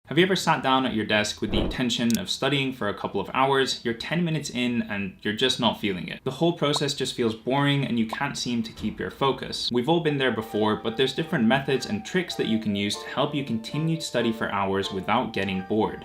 Have you ever sat down at your desk with the intention of studying for a couple of hours, you're 10 minutes in and you're just not feeling it? The whole process just feels boring and you can't seem to keep your focus. We've all been there before, but there's different methods and tricks that you can use to help you continue to study for hours without getting bored.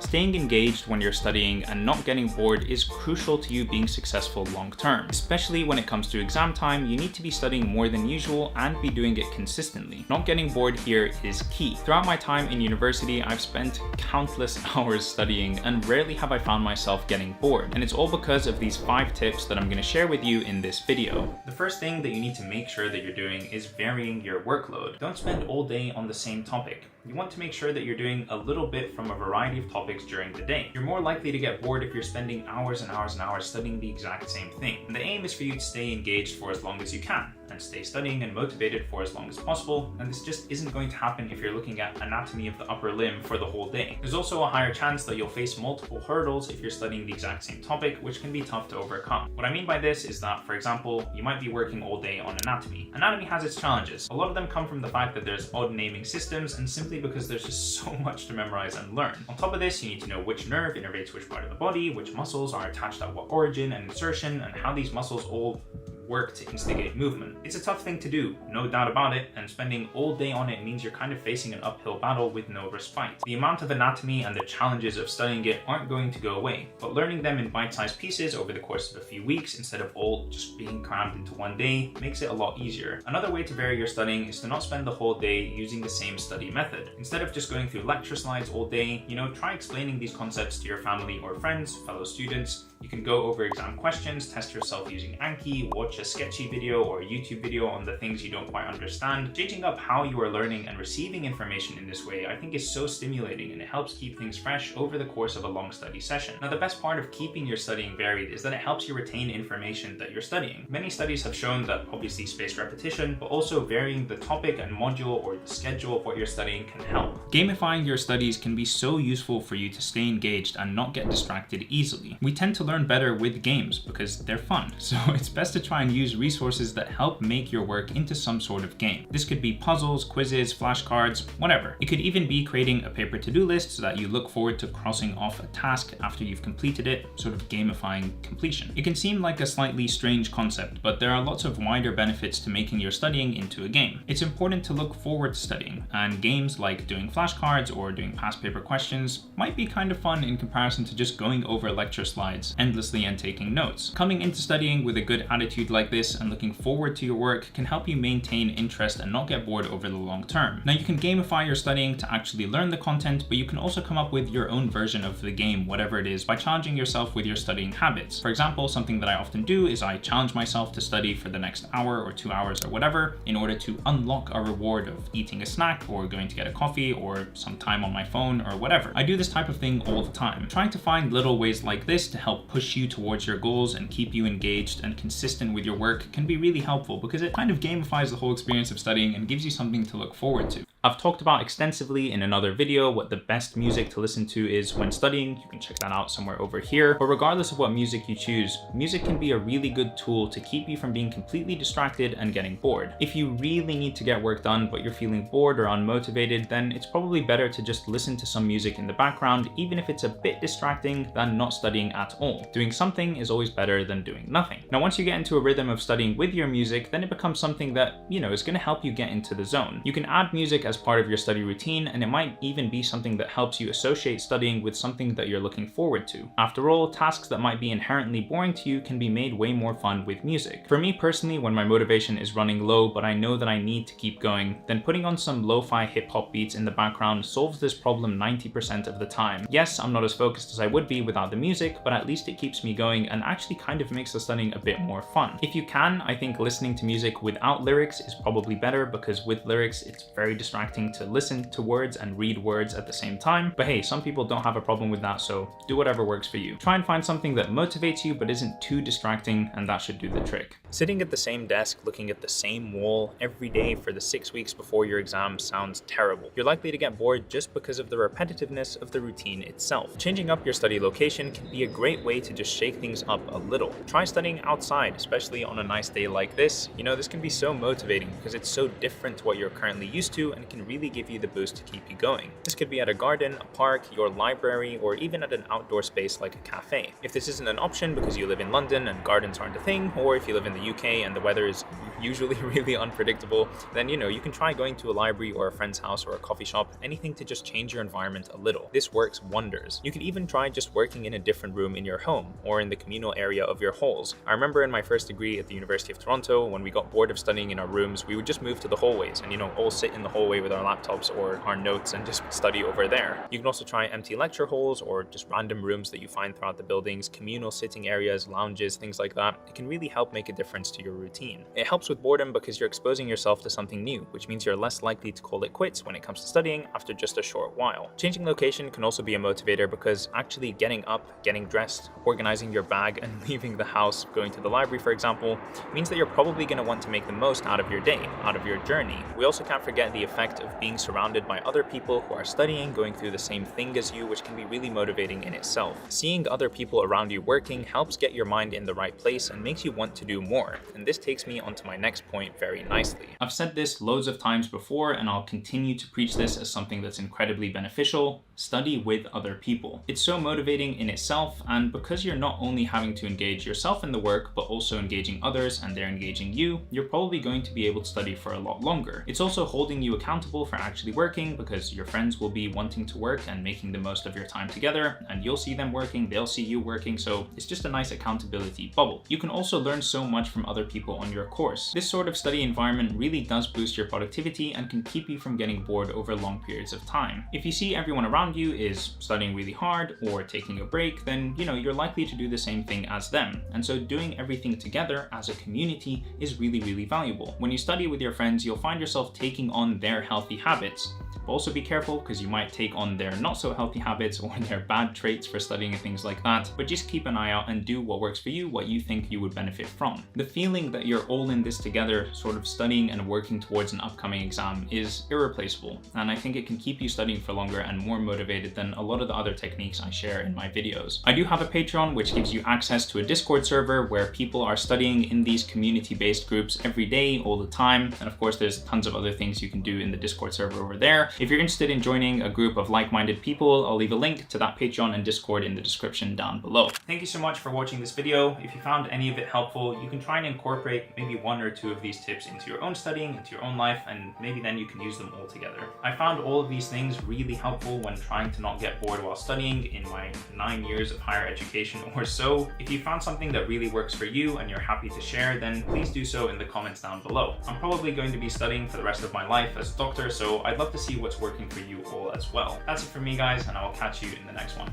Staying engaged when you're studying and not getting bored is crucial to you being successful long term. Especially when it comes to exam time, you need to be studying more than usual and be doing it consistently. Not getting bored here is key. Throughout my time in university, I've spent countless hours studying and rarely have I found myself getting bored. And it's all because of these 5 tips that I'm going to share with you in this video. The first thing that you need to make sure that you're doing is varying your workload. Don't spend all day on the same topic. You want to make sure that you're doing a little bit from a variety of topics during the day. You're more likely to get bored if you're spending hours and hours and hours studying the exact same thing. And the aim is for you to stay engaged for as long as you can, and stay studying and motivated for as long as possible, and this just isn't going to happen if you're looking at anatomy of the upper limb for the whole day. There's also a higher chance that you'll face multiple hurdles if you're studying the exact same topic, which can be tough to overcome. What I mean by this is that, for example, you might be working all day on anatomy. Anatomy has its challenges. A lot of them come from the fact that there's odd naming systems and simply because there's just so much to memorize and learn. On top of this, you need to know which nerve innervates which part of the body, which muscles are attached at what origin and insertion, and how these muscles all work to instigate movement. It's a tough thing to do, no doubt about it, and spending all day on it means you're kind of facing an uphill battle with no respite. The amount of anatomy and the challenges of studying it aren't going to go away, but learning them in bite-sized pieces over the course of a few weeks instead of all just being crammed into one day makes it a lot easier. Another way to vary your studying is to not spend the whole day using the same study method. Instead of just going through lecture slides all day, try explaining these concepts to your family or friends, fellow students. You can go over exam questions, test yourself using Anki, watch a sketchy video or a YouTube video on the things you don't quite understand. Changing up how you are learning and receiving information in this way I think is so stimulating, and it helps keep things fresh over the course of a long study session. Now, the best part of keeping your studying varied is that it helps you retain information that you're studying. Many studies have shown that obviously spaced repetition, but also varying the topic and module or the schedule of what you're studying can help. Gamifying your studies can be so useful for you to stay engaged and not get distracted easily. We tend to learn better with games because they're fun, so it's best to try and use resources that help make your work into some sort of game. This could be puzzles, quizzes, flashcards, whatever. It could even be creating a paper to-do list so that you look forward to crossing off a task after you've completed it, sort of gamifying completion. It can seem like a slightly strange concept, but there are lots of wider benefits to making your studying into a game. It's important to look forward to studying, and games like doing flashcards or doing past paper questions might be kind of fun in comparison to just going over lecture slides endlessly and taking notes. Coming into studying with a good attitude like this and looking forward to your work can help you maintain interest and not get bored over the long term. Now, you can gamify your studying to actually learn the content, but you can also come up with your own version of the game, whatever it is, by challenging yourself with your studying habits. For example, something that I often do is I challenge myself to study for the next hour or 2 hours or whatever in order to unlock a reward of eating a snack or going to get a coffee or some time on my phone or whatever. I do this type of thing all the time. Trying to find little ways like this to help push you towards your goals and keep you engaged and consistent with your work can be really helpful because it kind of gamifies the whole experience of studying and gives you something to look forward to. I've talked about extensively in another video what the best music to listen to is when studying. You can check that out somewhere over here. But regardless of what music you choose, music can be a really good tool to keep you from being completely distracted and getting bored. If you really need to get work done but you're feeling bored or unmotivated, then it's probably better to just listen to some music in the background, even if it's a bit distracting, than not studying at all. Doing something is always better than doing nothing. Now, once you get into a rhythm of studying with your music, then it becomes something that, is going to help you get into the zone. You can add music as part of your study routine, and it might even be something that helps you associate studying with something that you're looking forward to. After all, tasks that might be inherently boring to you can be made way more fun with music. For me personally, when my motivation is running low but I know that I need to keep going, then putting on some lo-fi hip-hop beats in the background solves this problem 90% of the time. Yes, I'm not as focused as I would be without the music, but at least it keeps me going and actually kind of makes the studying a bit more fun. If you can, I think listening to music without lyrics is probably better because with lyrics it's very distracting distracting to listen to words and read words at the same time. But hey, some people don't have a problem with that, so do whatever works for you. Try and find something that motivates you but isn't too distracting, and that should do the trick. Sitting at the same desk, looking at the same wall every day for the 6 weeks before your exam sounds terrible. You're likely to get bored just because of the repetitiveness of the routine itself. Changing up your study location can be a great way to just shake things up a little. Try studying outside, especially on a nice day like this. You know, this can be so motivating because it's so different to what you're currently used to and can really give you the boost to keep you going. This could be at a garden, a park, your library, or even at an outdoor space like a cafe. If this isn't an option because you live in London and gardens aren't a thing, or if you live in the UK and the weather is usually really unpredictable, then you can try going to a library or a friend's house or a coffee shop, anything to just change your environment a little. This works wonders. You can even try just working in a different room in your home or in the communal area of your halls. I remember in my first degree at the University of Toronto, when we got bored of studying in our rooms, we would just move to the hallways and all sit in the hallway with our laptops or our notes and just study over there. You can also try empty lecture halls or just random rooms that you find throughout the buildings, communal sitting areas, lounges, things like that. It can really help make a difference to your routine. It helps with boredom because you're exposing yourself to something new, which means you're less likely to call it quits when it comes to studying after just a short while. Changing location can also be a motivator because actually getting up, getting dressed, organizing your bag and leaving the house, going to the library for example, means that you're probably going to want to make the most out of your day, out of your journey. We also can't forget the effect of being surrounded by other people who are studying, going through the same thing as you, which can be really motivating in itself. Seeing other people around you working helps get your mind in the right place and makes you want to do more. And this takes me onto my next point very nicely. I've said this loads of times before and I'll continue to preach this as something that's incredibly beneficial. Study with other people. It's so motivating in itself, and because you're not only having to engage yourself in the work but also engaging others and they're engaging you, you're probably going to be able to study for a lot longer. It's also holding you accountable for actually working because your friends will be wanting to work and making the most of your time together, and you'll see them working, they'll see you working, so it's just a nice accountability bubble. You can also learn so much from other people on your course. This sort of study environment really does boost your productivity and can keep you from getting bored over long periods of time. If you see everyone around you is studying really hard or taking a break, then you're likely to do the same thing as them. And so doing everything together as a community is really, really valuable. When you study with your friends, you'll find yourself taking on their healthy habits. But also be careful because you might take on their not so healthy habits or their bad traits for studying and things like that. But just keep an eye out and do what works for you, what you think you would benefit from. The feeling that you're all in this together, sort of studying and working towards an upcoming exam, is irreplaceable. And I think it can keep you studying for longer and more motivated than a lot of the other techniques I share in my videos. I do have a Patreon which gives you access to a Discord server where people are studying in these community-based groups every day, all the time. And of course, there's tons of other things you can do in the Discord server over there. If you're interested in joining a group of like-minded people, I'll leave a link to that Patreon and Discord in the description down below. Thank you so much for watching this video. If you found any of it helpful, you can try and incorporate maybe one or two of these tips into your own studying, into your own life, and maybe then you can use them all together. I found all of these things really helpful when trying to not get bored while studying in my 9 years of higher education or so. If you found something that really works for you and you're happy to share, then please do so in the comments down below. I'm probably going to be studying for the rest of my life as a doctor, so I'd love to see what's working for you all as well. That's it for me, guys, and I will catch you in the next one.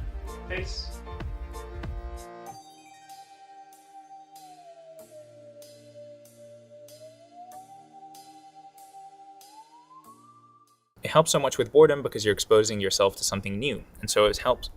Peace. It helps so much with boredom because you're exposing yourself to something new, and so it helps.